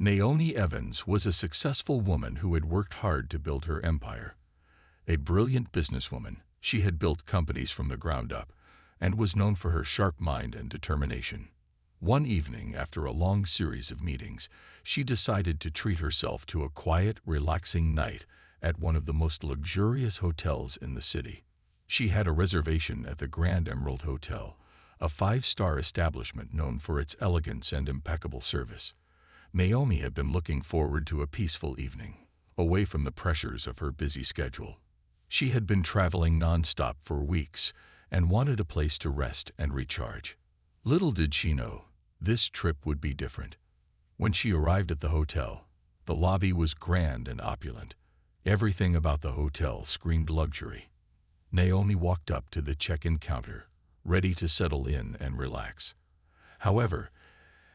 Naomi Evans was a successful woman who had worked hard to build her empire. A brilliant businesswoman, she had built companies from the ground up and was known for her sharp mind and determination. One evening, after a long series of meetings, she decided to treat herself to a quiet, relaxing night at one of the most luxurious hotels in the city. She had a reservation at the Grand Emerald Hotel, a five-star establishment known for its elegance and impeccable service. Naomi had been looking forward to a peaceful evening, away from the pressures of her busy schedule. She had been traveling non-stop for weeks and wanted a place to rest and recharge. Little did she know, this trip would be different. When she arrived at the hotel, the lobby was grand and opulent. Everything about the hotel screamed luxury. Naomi walked up to the check-in counter, ready to settle in and relax. However,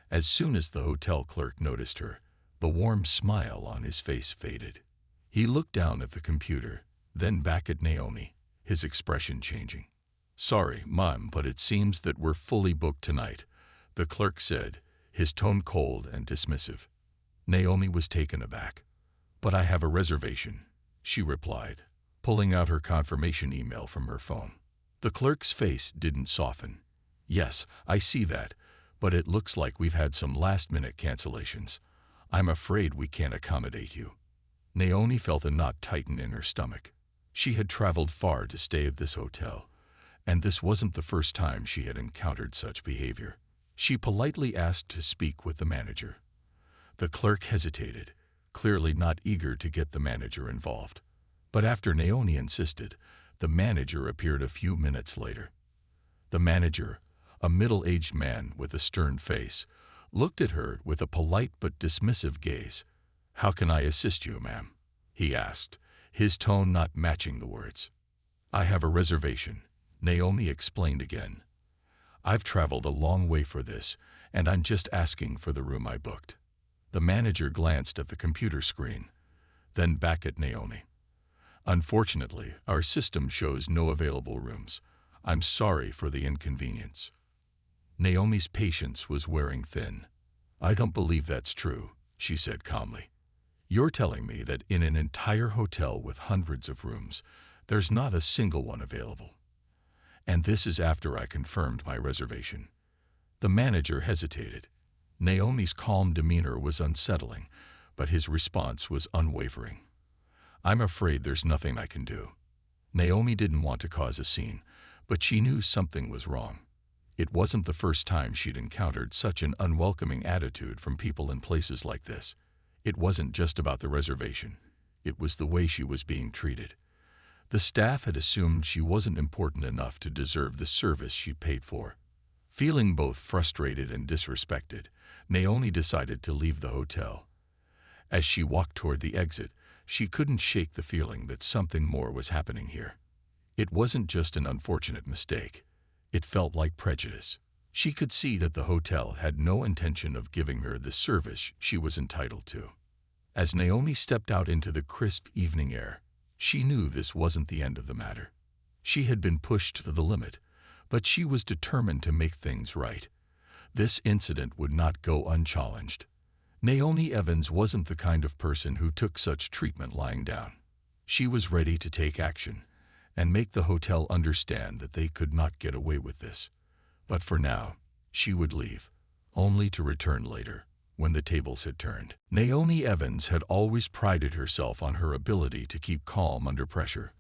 as soon as the hotel clerk noticed her, the warm smile on his face faded. He looked down at the computer, then back at Naomi, his expression changing. "Sorry, Mom, but it seems that we're fully booked tonight," the clerk said, his tone cold and dismissive. Naomi was taken aback. "But I have a reservation," she replied, pulling out her confirmation email from her phone. The clerk's face didn't soften. "Yes, I see that, but it looks like we've had some last-minute cancellations. I'm afraid we can't accommodate you." Naomi felt a knot tighten in her stomach. She had traveled far to stay at this hotel, and this wasn't the first time she had encountered such behavior. She politely asked to speak with the manager. The clerk hesitated, clearly not eager to get the manager involved. But after Naomi insisted, the manager appeared a few minutes later. The manager, a middle-aged man with a stern face, looked at her with a polite but dismissive gaze. "How can I assist you, ma'am?" he asked, his tone not matching the words. "I have a reservation," Naomi explained again. "I've traveled a long way for this, and I'm just asking for the room I booked." The manager glanced at the computer screen, then back at Naomi. "Unfortunately, our system shows no available rooms. I'm sorry for the inconvenience." Naomi's patience was wearing thin. "I don't believe that's true," she said calmly. "You're telling me that in an entire hotel with hundreds of rooms, there's not a single one available. And this is after I confirmed my reservation." The manager hesitated. Naomi's calm demeanor was unsettling, but his response was unwavering. "I'm afraid there's nothing I can do." Naomi didn't want to cause a scene, but she knew something was wrong. It wasn't the first time she'd encountered such an unwelcoming attitude from people in places like this. It wasn't just about the reservation. It was the way she was being treated. The staff had assumed she wasn't important enough to deserve the service she paid for. Feeling both frustrated and disrespected, Naomi decided to leave the hotel. As she walked toward the exit, she couldn't shake the feeling that something more was happening here. It wasn't just an unfortunate mistake. It felt like prejudice. She could see that the hotel had no intention of giving her the service she was entitled to. As Naomi stepped out into the crisp evening air, she knew this wasn't the end of the matter. She had been pushed to the limit, but she was determined to make things right. This incident would not go unchallenged. Naomi Evans wasn't the kind of person who took such treatment lying down. She was ready to take action and make the hotel understand that they could not get away with this. But for now, she would leave, only to return later, when the tables had turned. Naomi Evans had always prided herself on her ability to keep calm under pressure.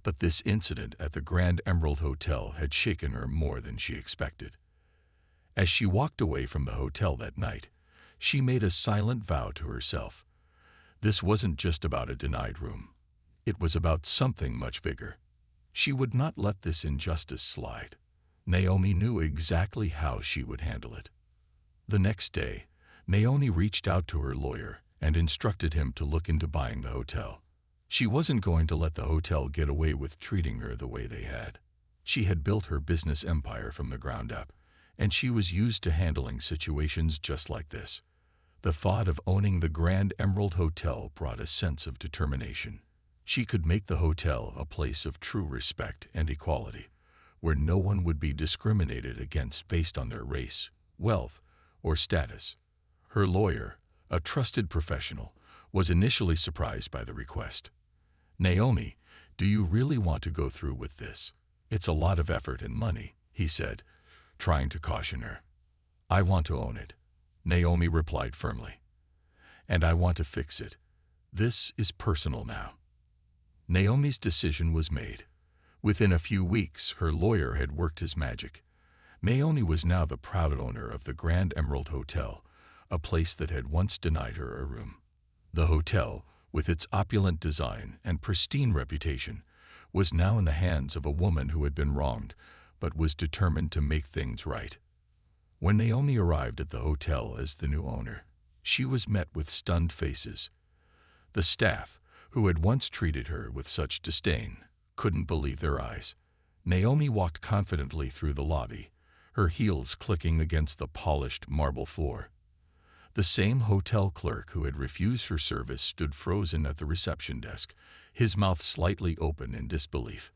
But this incident at the Grand Emerald Hotel had shaken her more than she expected. As she walked away from the hotel that night, she made a silent vow to herself. This wasn't just about a denied room. It was about something much bigger. She would not let this injustice slide. Naomi knew exactly how she would handle it. The next day, Naomi reached out to her lawyer and instructed him to look into buying the hotel. She wasn't going to let the hotel get away with treating her the way they had. She had built her business empire from the ground up, and she was used to handling situations just like this. The thought of owning the Grand Emerald Hotel brought a sense of determination. She could make the hotel a place of true respect and equality, where no one would be discriminated against based on their race, wealth, or status. Her lawyer, a trusted professional, was initially surprised by the request. "Naomi, do you really want to go through with this? It's a lot of effort and money," he said, trying to caution her. "I want to own it," Naomi replied firmly. "And I want to fix it. This is personal now." Naomi's decision was made. Within a few weeks, her lawyer had worked his magic. Naomi was now the proud owner of the Grand Emerald Hotel, a place that had once denied her a room. The hotel, with its opulent design and pristine reputation, was now in the hands of a woman who had been wronged, but was determined to make things right. When Naomi arrived at the hotel as the new owner, she was met with stunned faces. The staff, who had once treated her with such disdain, couldn't believe their eyes. Naomi walked confidently through the lobby, her heels clicking against the polished marble floor. The same hotel clerk who had refused her service stood frozen at the reception desk, his mouth slightly open in disbelief.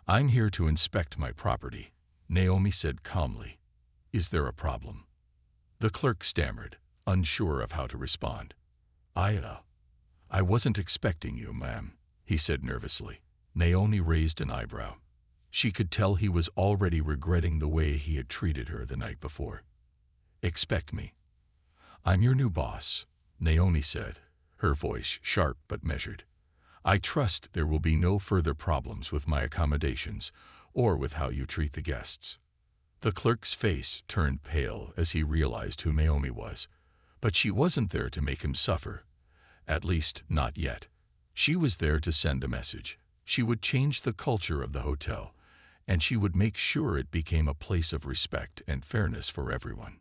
"I'm here to inspect my property," Naomi said calmly. "Is there a problem?" The clerk stammered, unsure of how to respond. I wasn't expecting you, ma'am," he said nervously. Naomi raised an eyebrow. She could tell he was already regretting the way he had treated her the night before. "Expect me. I'm your new boss," Naomi said, her voice sharp but measured. "I trust there will be no further problems with my accommodations or with how you treat the guests." The clerk's face turned pale as he realized who Naomi was, but she wasn't there to make him suffer. At least, not yet. She was there to send a message. She would change the culture of the hotel, and she would make sure it became a place of respect and fairness for everyone.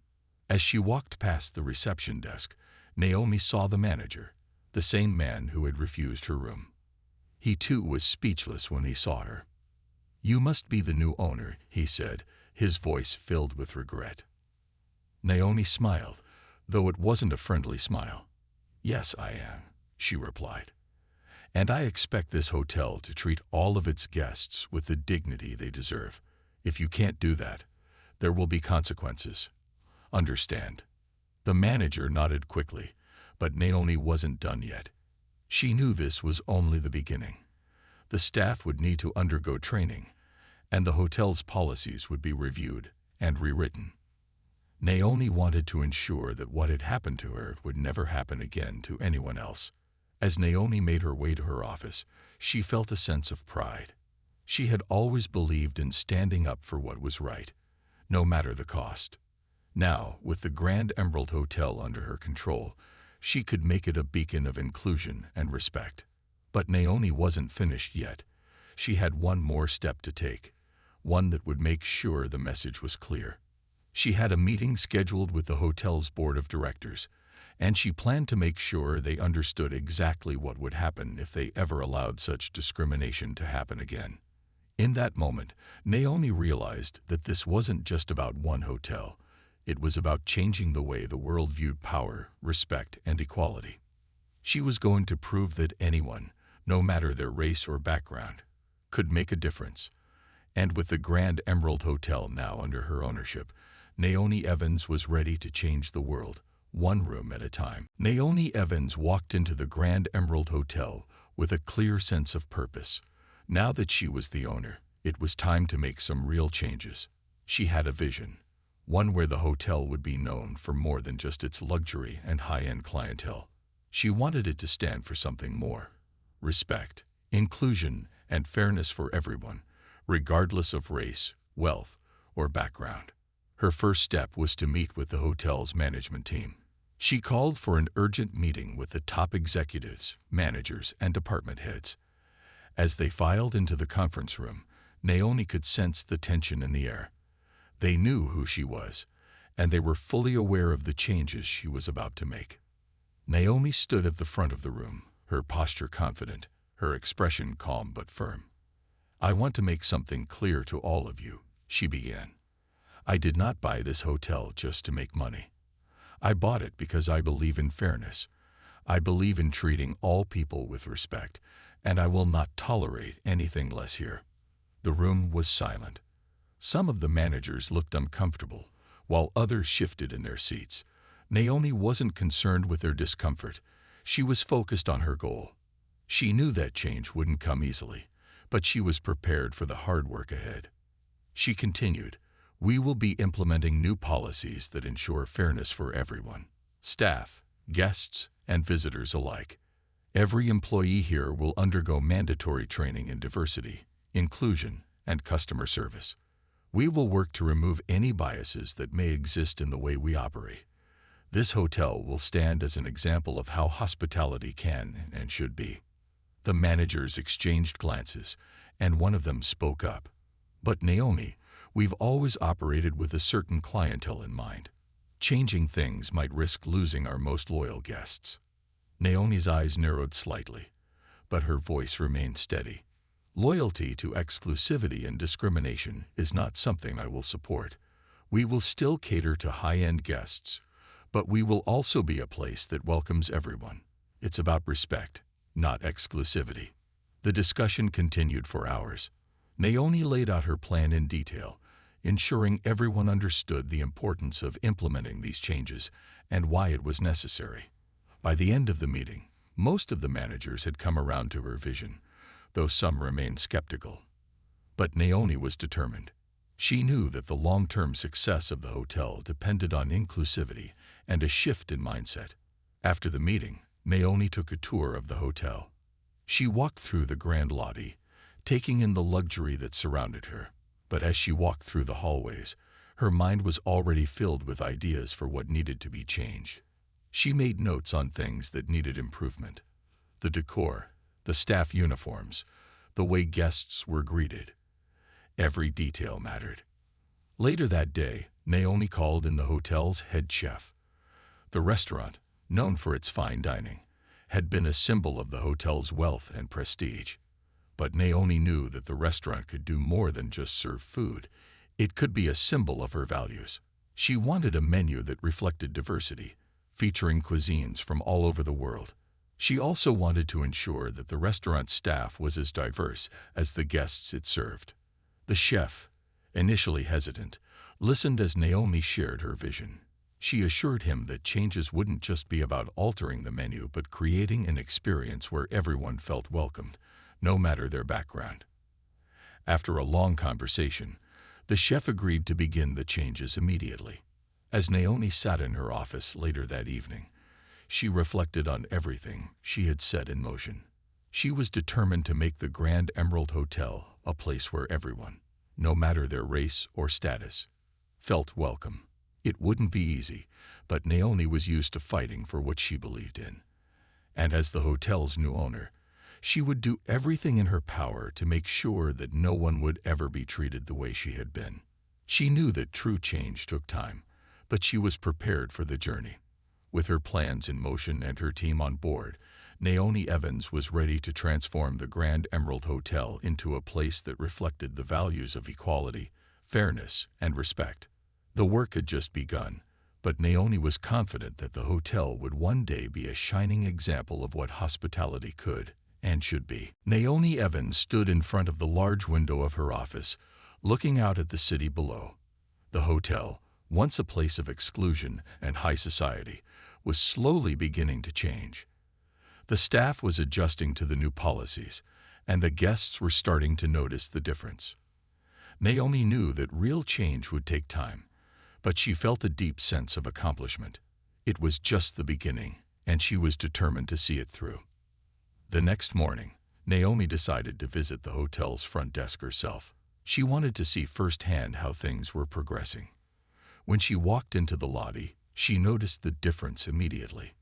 As she walked past the reception desk, Naomi saw the manager, the same man who had refused her room. He too was speechless when he saw her. "You must be the new owner," he said, his voice filled with regret. Naomi smiled, though it wasn't a friendly smile. "Yes, I am," she replied. "And I expect this hotel to treat all of its guests with the dignity they deserve. If you can't do that, there will be consequences. Understand?" The manager nodded quickly, but Naomi wasn't done yet. She knew this was only the beginning. The staff would need to undergo training, and the hotel's policies would be reviewed and rewritten. Naomi wanted to ensure that what had happened to her would never happen again to anyone else. As Naomi made her way to her office, she felt a sense of pride. She had always believed in standing up for what was right, no matter the cost. Now, with the Grand Emerald Hotel under her control, she could make it a beacon of inclusion and respect. But Naomi wasn't finished yet. She had one more step to take, one that would make sure the message was clear. She had a meeting scheduled with the hotel's board of directors, and she planned to make sure they understood exactly what would happen if they ever allowed such discrimination to happen again. In that moment, Naomi realized that this wasn't just about one hotel. It was about changing the way the world viewed power, respect, and equality. She was going to prove that anyone, no matter their race or background, could make a difference. And with the Grand Emerald Hotel now under her ownership, Naomi Evans was ready to change the world, one room at a time. Naomi Evans walked into the Grand Emerald Hotel with a clear sense of purpose. Now that she was the owner, it was time to make some real changes. She had a vision, one where the hotel would be known for more than just its luxury and high-end clientele. She wanted it to stand for something more: respect, inclusion, and fairness for everyone, regardless of race, wealth, or background. Her first step was to meet with the hotel's management team. She called for an urgent meeting with the top executives, managers, and department heads. As they filed into the conference room, Naomi could sense the tension in the air. They knew who she was, and they were fully aware of the changes she was about to make. Naomi stood at the front of the room, her posture confident, her expression calm but firm. "I want to make something clear to all of you," she began. "I did not buy this hotel just to make money. I bought it because I believe in fairness. I believe in treating all people with respect, and I will not tolerate anything less here." The room was silent. Some of the managers looked uncomfortable, while others shifted in their seats. Naomi wasn't concerned with their discomfort. She was focused on her goal. She knew that change wouldn't come easily, but she was prepared for the hard work ahead. She continued, "We will be implementing new policies that ensure fairness for everyone, staff, guests, and visitors alike. Every employee here will undergo mandatory training in diversity, inclusion, and customer service. We will work to remove any biases that may exist in the way we operate. This hotel will stand as an example of how hospitality can and should be." The managers exchanged glances, and one of them spoke up. "But Naomi, we've always operated with a certain clientele in mind. Changing things might risk losing our most loyal guests." Naomi's eyes narrowed slightly, but her voice remained steady. "Loyalty to exclusivity and discrimination is not something I will support. We will still cater to high-end guests, but we will also be a place that welcomes everyone. It's about respect, not exclusivity." The discussion continued for hours. Naomi laid out her plan in detail, ensuring everyone understood the importance of implementing these changes and why it was necessary. By the end of the meeting, most of the managers had come around to her vision, though some remained skeptical. But Naomi was determined. She knew that the long-term success of the hotel depended on inclusivity and a shift in mindset. After the meeting, Naomi took a tour of the hotel. She walked through the grand lobby, taking in the luxury that surrounded her. But as she walked through the hallways, her mind was already filled with ideas for what needed to be changed. She made notes on things that needed improvement: the decor, the staff uniforms, the way guests were greeted. Every detail mattered. Later that day, Naomi called in the hotel's head chef. The restaurant, known for its fine dining, had been a symbol of the hotel's wealth and prestige. But Naomi knew that the restaurant could do more than just serve food. It could be a symbol of her values. She wanted a menu that reflected diversity, featuring cuisines from all over the world. She also wanted to ensure that the restaurant staff was as diverse as the guests it served. The chef, initially hesitant, listened as Naomi shared her vision. She assured him that changes wouldn't just be about altering the menu but creating an experience where everyone felt welcomed, no matter their background. After a long conversation, the chef agreed to begin the changes immediately. As Naomi sat in her office later that evening, she reflected on everything she had set in motion. She was determined to make the Grand Emerald Hotel a place where everyone, no matter their race or status, felt welcome. It wouldn't be easy, but Naomi was used to fighting for what she believed in. And as the hotel's new owner, she would do everything in her power to make sure that no one would ever be treated the way she had been. She knew that true change took time, but she was prepared for the journey. With her plans in motion and her team on board, Naomi Evans was ready to transform the Grand Emerald Hotel into a place that reflected the values of equality, fairness, and respect. The work had just begun, but Naomi was confident that the hotel would one day be a shining example of what hospitality could and should be. Naomi Evans stood in front of the large window of her office, looking out at the city below. The hotel, once a place of exclusion and high society, was slowly beginning to change. The staff was adjusting to the new policies, and the guests were starting to notice the difference. Naomi knew that real change would take time, but she felt a deep sense of accomplishment. It was just the beginning, and she was determined to see it through. The next morning, Naomi decided to visit the hotel's front desk herself. She wanted to see firsthand how things were progressing. When she walked into the lobby, she noticed the difference immediately.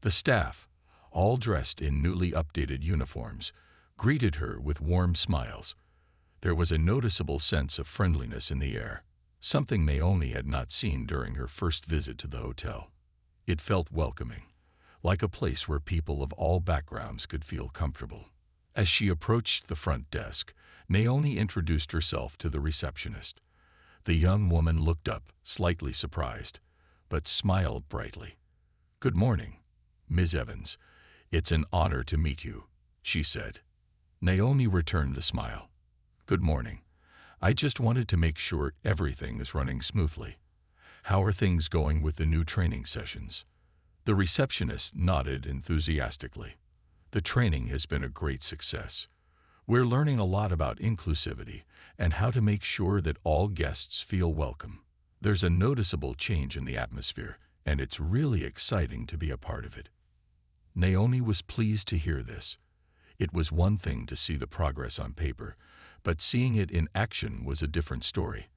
The staff, all dressed in newly updated uniforms, greeted her with warm smiles. There was a noticeable sense of friendliness in the air, something Naomi had not seen during her first visit to the hotel. It felt welcoming, like a place where people of all backgrounds could feel comfortable. As she approached the front desk, Naomi introduced herself to the receptionist. The young woman looked up, slightly surprised, but smiled brightly. "Good morning, Ms. Evans. It's an honor to meet you," she said. Naomi returned the smile. "Good morning. I just wanted to make sure everything is running smoothly." "How are things going with the new training sessions?" The receptionist nodded enthusiastically. "The training has been a great success. We're learning a lot about inclusivity and how to make sure that all guests feel welcome. There's a noticeable change in the atmosphere, and it's really exciting to be a part of it." Naomi was pleased to hear this. It was one thing to see the progress on paper, but seeing it in action was a different story.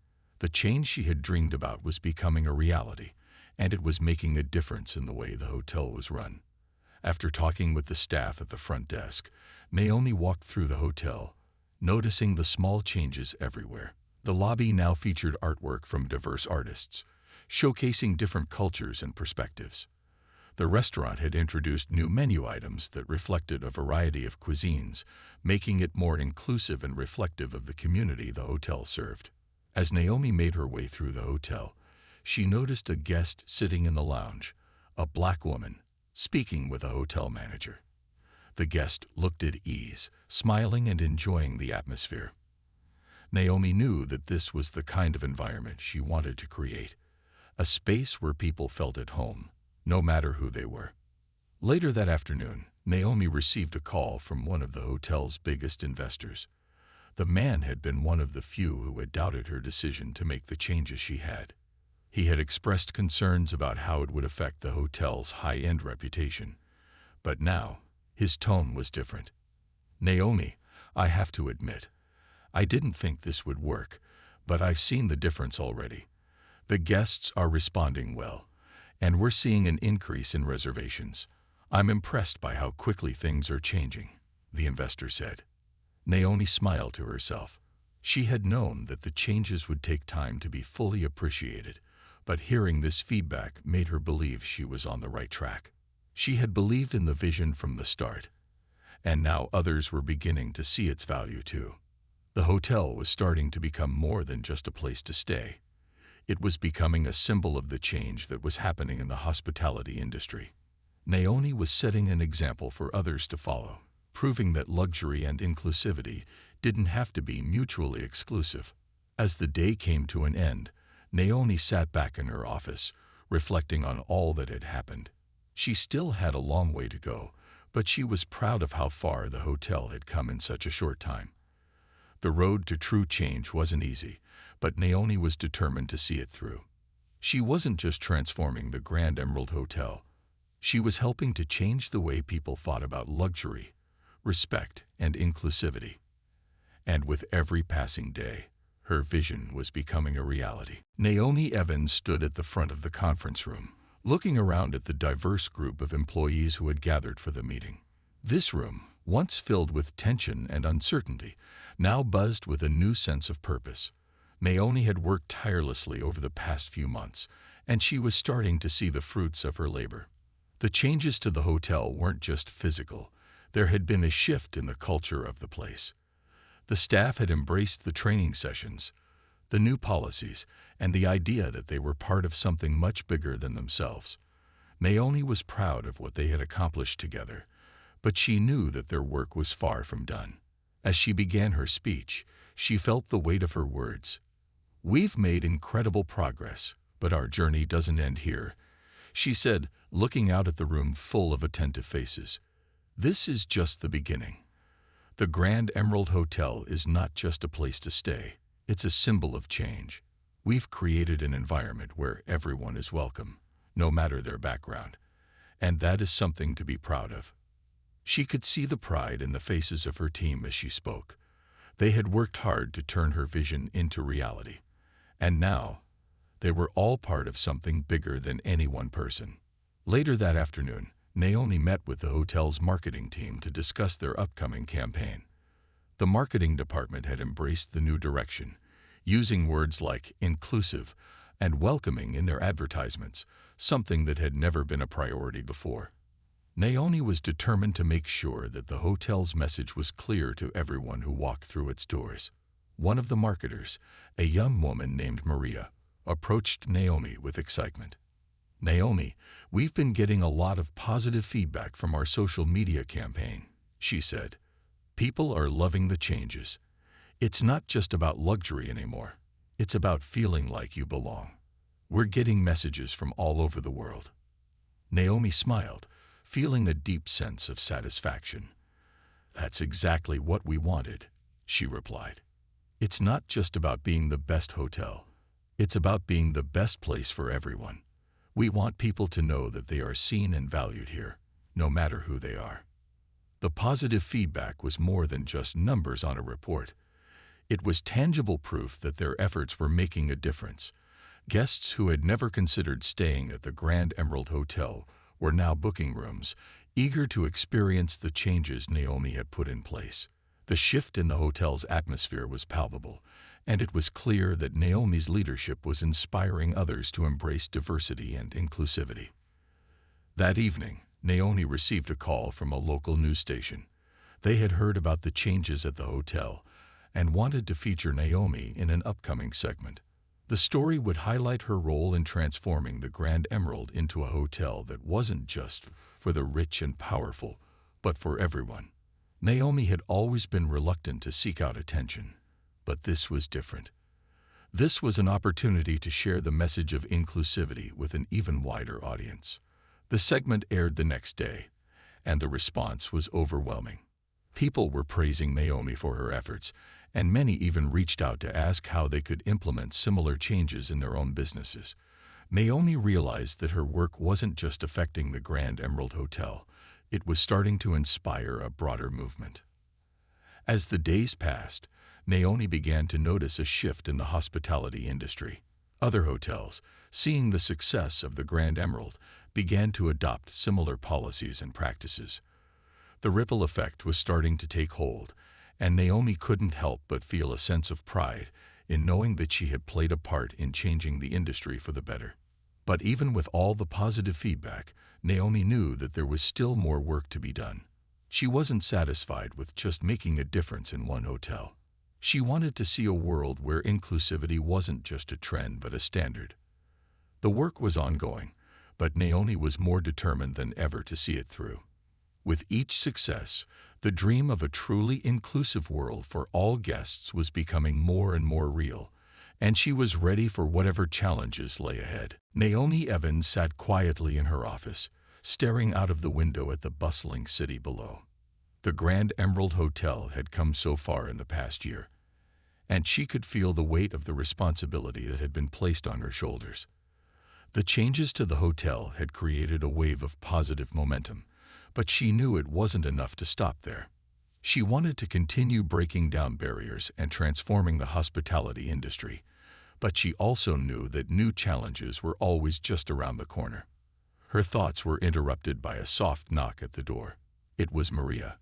The change she had dreamed about was becoming a reality, and it was making a difference in the way the hotel was run. After talking with the staff at the front desk, Naomi walked through the hotel, noticing the small changes everywhere. The lobby now featured artwork from diverse artists, showcasing different cultures and perspectives. The restaurant had introduced new menu items that reflected a variety of cuisines, making it more inclusive and reflective of the community the hotel served. As Naomi made her way through the hotel, she noticed a guest sitting in the lounge, a black woman, speaking with a hotel manager. The guest looked at ease, smiling and enjoying the atmosphere. Naomi knew that this was the kind of environment she wanted to create, a space where people felt at home, no matter who they were. Later that afternoon, Naomi received a call from one of the hotel's biggest investors. The man had been one of the few who had doubted her decision to make the changes she had. He had expressed concerns about how it would affect the hotel's high-end reputation. But now, his tone was different. "Naomi, I have to admit, I didn't think this would work, but I've seen the difference already. The guests are responding well, and we're seeing an increase in reservations. I'm impressed by how quickly things are changing," the investor said. Naomi smiled to herself. She had known that the changes would take time to be fully appreciated, but hearing this feedback made her believe she was on the right track. She had believed in the vision from the start, and now others were beginning to see its value too. The hotel was starting to become more than just a place to stay. It was becoming a symbol of the change that was happening in the hospitality industry. Naomi was setting an example for others to follow, proving that luxury and inclusivity didn't have to be mutually exclusive. As the day came to an end, Naomi sat back in her office, reflecting on all that had happened. She still had a long way to go, but she was proud of how far the hotel had come in such a short time. The road to true change wasn't easy, but Naomi was determined to see it through. She wasn't just transforming the Grand Emerald Hotel. She was helping to change the way people thought about luxury, respect, and inclusivity. And with every passing day, her vision was becoming a reality. Naomi Evans stood at the front of the conference room, looking around at the diverse group of employees who had gathered for the meeting. This room, once filled with tension and uncertainty, now buzzed with a new sense of purpose. Naomi had worked tirelessly over the past few months, and she was starting to see the fruits of her labor. The changes to the hotel weren't just physical. There had been a shift in the culture of the place. The staff had embraced the training sessions, the new policies, and the idea that they were part of something much bigger than themselves. Naomi was proud of what they had accomplished together, but she knew that their work was far from done. As she began her speech, she felt the weight of her words. "We've made incredible progress, but our journey doesn't end here," she said, looking out at the room full of attentive faces. "This is just the beginning. The Grand Emerald Hotel is not just a place to stay. It's a symbol of change. We've created an environment where everyone is welcome, no matter their background, and that is something to be proud of." She could see the pride in the faces of her team as she spoke. They had worked hard to turn her vision into reality, and now they were all part of something bigger than any one person. Later that afternoon, Naomi met with the hotel's marketing team to discuss their upcoming campaign. The marketing department had embraced the new direction, using words like inclusive and welcoming in their advertisements, something that had never been a priority before. Naomi was determined to make sure that the hotel's message was clear to everyone who walked through its doors. One of the marketers, a young woman named Maria, approached Naomi with excitement. "Naomi, we've been getting a lot of positive feedback from our social media campaign," she said. "People are loving the changes. It's not just about luxury anymore. It's about feeling like you belong." We're getting messages from all over the world." Naomi smiled, feeling a deep sense of satisfaction. "That's exactly what we wanted," she replied. "It's not just about being the best hotel. It's about being the best place for everyone. We want people to know that they are seen and valued here, no matter who they are." The positive feedback was more than just numbers on a report. It was tangible proof that their efforts were making a difference. Guests who had never considered staying at the Grand Emerald Hotel were now booking rooms, eager to experience the changes Naomi had put in place. The shift in the hotel's atmosphere was palpable, and it was clear that Naomi's leadership was inspiring others to embrace diversity and inclusivity. That evening, Naomi received a call from a local news station. They had heard about the changes at the hotel and wanted to feature Naomi in an upcoming segment. The story would highlight her role in transforming the Grand Emerald into a hotel that wasn't just for the rich and powerful, but for everyone. Naomi had always been reluctant to seek out attention, but this was different. This was an opportunity to share the message of inclusivity with an even wider audience. The segment aired the next day, and the response was overwhelming. People were praising Naomi for her efforts, and many even reached out to ask how they could implement similar changes in their own businesses. Naomi realized that her work wasn't just affecting the Grand Emerald Hotel, it was starting to inspire a broader movement. As the days passed, Naomi began to notice a shift in the hospitality industry. Other hotels, seeing the success of the Grand Emerald, began to adopt similar policies and practices. The ripple effect was starting to take hold, and Naomi couldn't help but feel a sense of pride in knowing that she had played a part in changing the industry for the better. But even with all the positive feedback, Naomi knew that there was still more work to be done. She wasn't satisfied with just making a difference in one hotel. She wanted to see a world where inclusivity wasn't just a trend but a standard. The work was ongoing, but Naomi was more determined than ever to see it through. With each success, the dream of a truly inclusive world for all guests was becoming more and more real, and she was ready for whatever challenges lay ahead. Naomi Evans sat quietly in her office, staring out of the window at the bustling city below. The Grand Emerald Hotel had come so far in the past year, and she could feel the weight of the responsibility that had been placed on her shoulders. The changes to the hotel had created a wave of positive momentum, but she knew it wasn't enough to stop there. She wanted to continue breaking down barriers and transforming the hospitality industry, but she also knew that new challenges were always just around the corner. Her thoughts were interrupted by a soft knock at the door. It was Maria,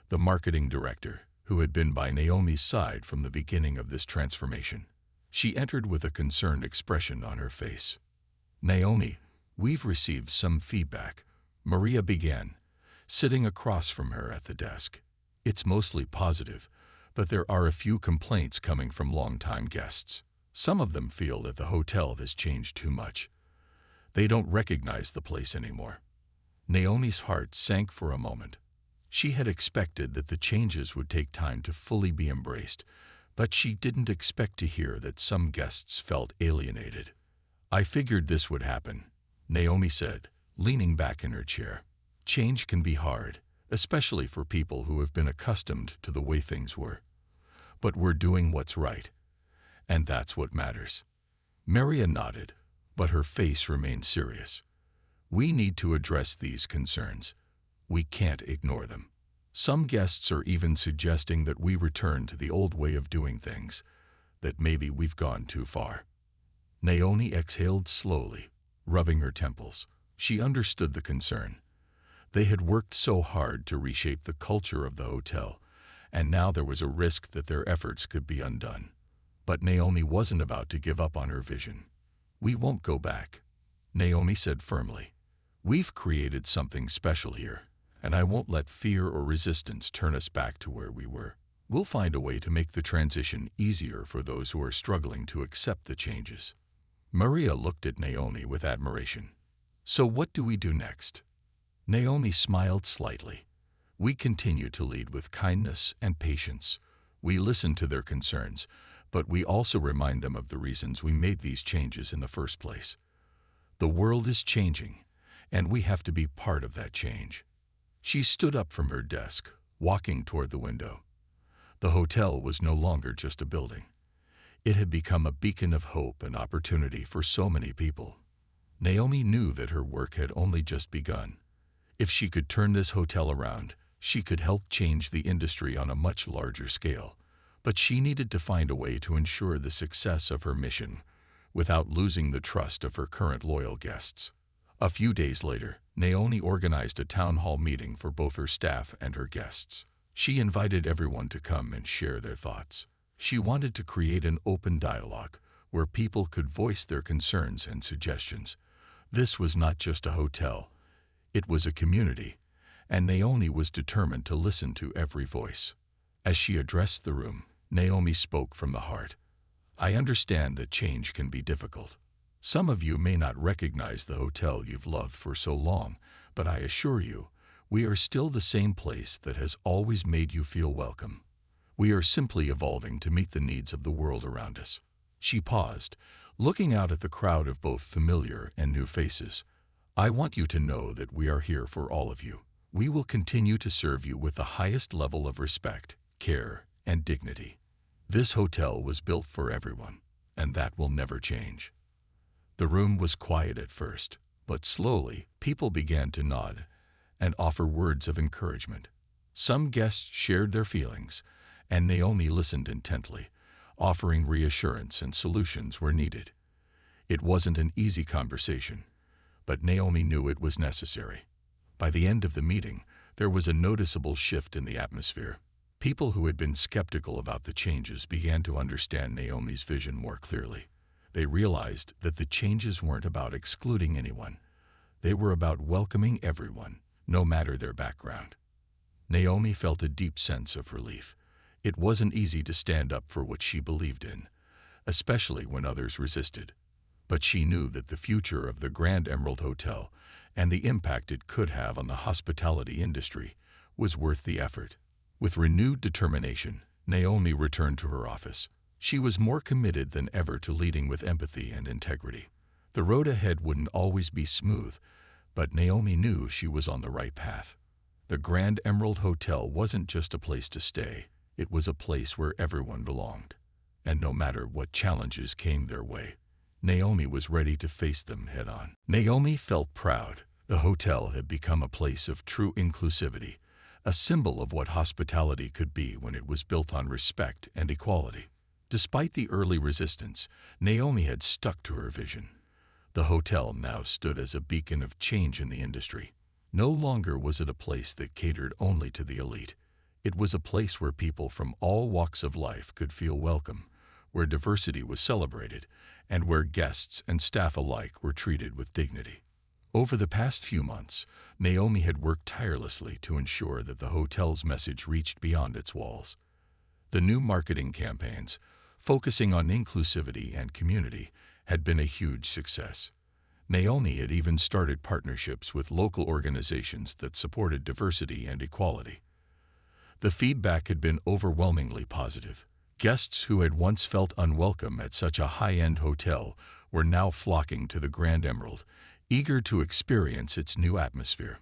the marketing director, who had been by Naomi's side from the beginning of this transformation. She entered with a concerned expression on her face. "Naomi, we've received some feedback," Maria began, sitting across from her at the desk. "It's mostly positive, but there are a few complaints coming from longtime guests. Some of them feel that the hotel has changed too much. They don't recognize the place anymore." Naomi's heart sank for a moment. She had expected that the changes would take time to fully be embraced, but she didn't expect to hear that some guests felt alienated. "I figured this would happen," Naomi said, leaning back in her chair. "Change can be hard, especially for people who have been accustomed to the way things were. But we're doing what's right, and that's what matters." Maria nodded, but her face remained serious. "We need to address these concerns. We can't ignore them. Some guests are even suggesting that we return to the old way of doing things, that maybe we've gone too far." Naomi exhaled slowly, rubbing her temples. She understood the concern. They had worked so hard to reshape the culture of the hotel, and now there was a risk that their efforts could be undone. But Naomi wasn't about to give up on her vision. "We won't go back," Naomi said firmly. "We've created something special here, and I won't let fear or resistance turn us back to where we were. We'll find a way to make the transition easier for those who are struggling to accept the changes." Maria looked at Naomi with admiration. "So what do we do next?" Naomi smiled slightly. "We continue to lead with kindness and patience. We listen to their concerns, but we also remind them of the reasons we made these changes in the first place. The world is changing, and we have to be part of that change. She stood up from her desk, walking toward the window. The hotel was no longer just a building. It had become a beacon of hope and opportunity for so many people. Naomi knew that her work had only just begun. If she could turn this hotel around, she could help change the industry on a much larger scale. But she needed to find a way to ensure the success of her mission without losing the trust of her current loyal guests. A few days later, Naomi organized a town hall meeting for both her staff and her guests. She invited everyone to come and share their thoughts. She wanted to create an open dialogue where people could voice their concerns and suggestions. This was not just a hotel, it was a community, and Naomi was determined to listen to every voice. As she addressed the room, Naomi spoke from the heart. I understand that change can be difficult. Some of you may not recognize the hotel you've loved for so long, but I assure you, we are still the same place that has always made you feel welcome. We are simply evolving to meet the needs of the world around us. She paused, looking out at the crowd of both familiar and new faces. I want you to know that we are here for all of you. We will continue to serve you with the highest level of respect, care, and dignity. This hotel was built for everyone, and that will never change. The room was quiet at first, but slowly people began to nod and offer words of encouragement. Some guests shared their feelings, and Naomi listened intently, offering reassurance and solutions where needed. It wasn't an easy conversation, but Naomi knew it was necessary. By the end of the meeting, there was a noticeable shift in the atmosphere. People who had been skeptical about the changes began to understand Naomi's vision more clearly. They realized that the changes weren't about excluding anyone. They were about welcoming everyone, no matter their background. Naomi felt a deep sense of relief. It wasn't easy to stand up for what she believed in, especially when others resisted. But she knew that the future of the Grand Emerald Hotel and the impact it could have on the hospitality industry was worth the effort. With renewed determination, Naomi returned to her office. She was more committed than ever to leading with empathy and integrity. The road ahead wouldn't always be smooth, but Naomi knew she was on the right path. The Grand Emerald Hotel wasn't just a place to stay, it was a place where everyone belonged. And no matter what challenges came their way, Naomi was ready to face them head-on. Naomi felt proud. The hotel had become a place of true inclusivity, a symbol of what hospitality could be when it was built on respect and equality. Despite the early resistance, Naomi had stuck to her vision. The hotel now stood as a beacon of change in the industry. No longer was it a place that catered only to the elite. It was a place where people from all walks of life could feel welcome, where diversity was celebrated, and where guests and staff alike were treated with dignity. Over the past few months, Naomi had worked tirelessly to ensure that the hotel's message reached beyond its walls. The new marketing campaigns, focusing on inclusivity and community, had been a huge success. Naomi had even started partnerships with local organizations that supported diversity and equality. The feedback had been overwhelmingly positive. Guests who had once felt unwelcome at such a high-end hotel were now flocking to the Grand Emerald, eager to experience its new atmosphere.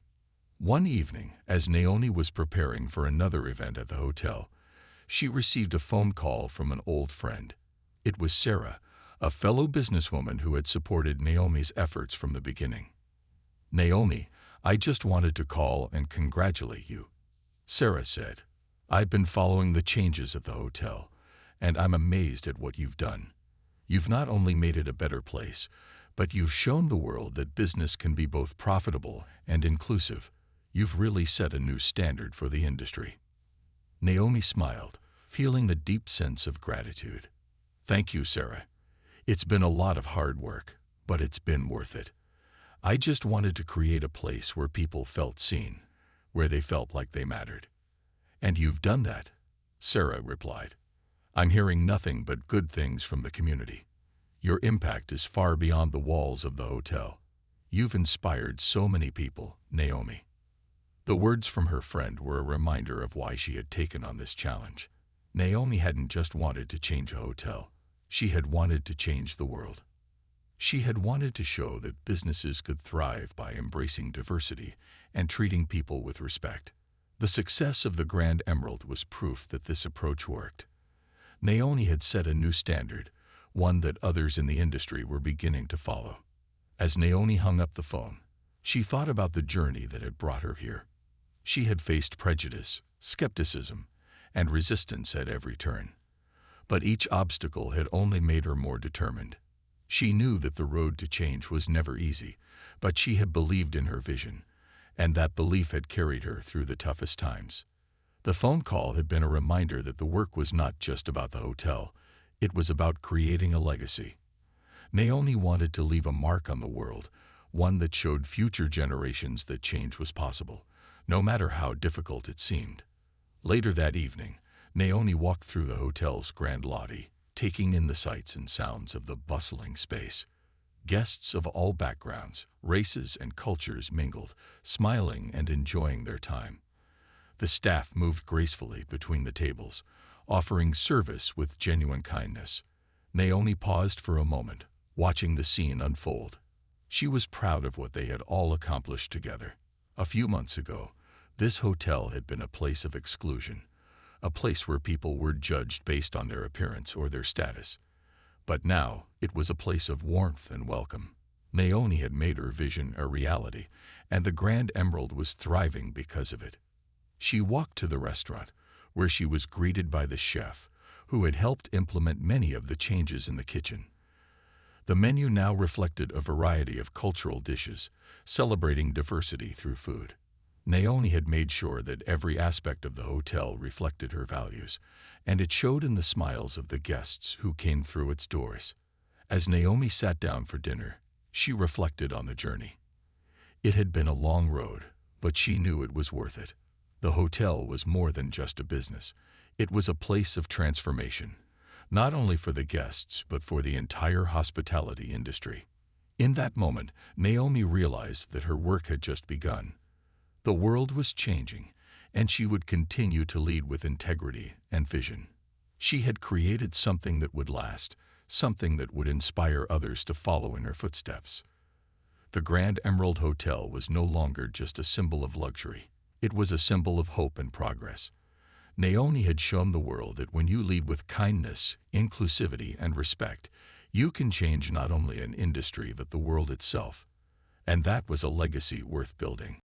One evening, as Naomi was preparing for another event at the hotel, she received a phone call from an old friend. It was Sarah, a fellow businesswoman who had supported Naomi's efforts from the beginning. "Naomi, I just wanted to call and congratulate you," Sarah said. "I've been following the changes at the hotel, and I'm amazed at what you've done. You've not only made it a better place, but you've shown the world that business can be both profitable and inclusive. You've really set a new standard for the industry." Naomi smiled, feeling a deep sense of gratitude. "Thank you, Sarah. It's been a lot of hard work, but it's been worth it. I just wanted to create a place where people felt seen, where they felt like they mattered." "And you've done that," Sarah replied. "I'm hearing nothing but good things from the community. Your impact is far beyond the walls of the hotel. You've inspired so many people, Naomi." The words from her friend were a reminder of why she had taken on this challenge. Naomi hadn't just wanted to change a hotel. She had wanted to change the world. She had wanted to show that businesses could thrive by embracing diversity and treating people with respect. The success of the Grand Emerald was proof that this approach worked. Naomi had set a new standard, one that others in the industry were beginning to follow. As Naomi hung up the phone, she thought about the journey that had brought her here. She had faced prejudice, skepticism, and resistance at every turn. But each obstacle had only made her more determined. She knew that the road to change was never easy, but she had believed in her vision, and that belief had carried her through the toughest times. The phone call had been a reminder that the work was not just about the hotel, it was about creating a legacy. Naomi wanted to leave a mark on the world, one that showed future generations that change was possible, no matter how difficult it seemed. Later that evening, Naomi walked through the hotel's grand lobby, taking in the sights and sounds of the bustling space. Guests of all backgrounds, races, and cultures mingled, smiling and enjoying their time. The staff moved gracefully between the tables, offering service with genuine kindness. Naomi paused for a moment, watching the scene unfold. She was proud of what they had all accomplished together. A few months ago, this hotel had been a place of exclusion, a place where people were judged based on their appearance or their status. But now, it was a place of warmth and welcome. Naomi had made her vision a reality, and the Grand Emerald was thriving because of it. She walked to the restaurant, where she was greeted by the chef, who had helped implement many of the changes in the kitchen. The menu now reflected a variety of cultural dishes, celebrating diversity through food. Naomi had made sure that every aspect of the hotel reflected her values, and it showed in the smiles of the guests who came through its doors. As Naomi sat down for dinner, she reflected on the journey. It had been a long road, but she knew it was worth it. The hotel was more than just a business. It was a place of transformation, not only for the guests, but for the entire hospitality industry. In that moment, Naomi realized that her work had just begun. The world was changing, and she would continue to lead with integrity and vision. She had created something that would last, something that would inspire others to follow in her footsteps. The Grand Emerald Hotel was no longer just a symbol of luxury. It was a symbol of hope and progress. Naomi had shown the world that when you lead with kindness, inclusivity, and respect, you can change not only an industry but the world itself. And that was a legacy worth building.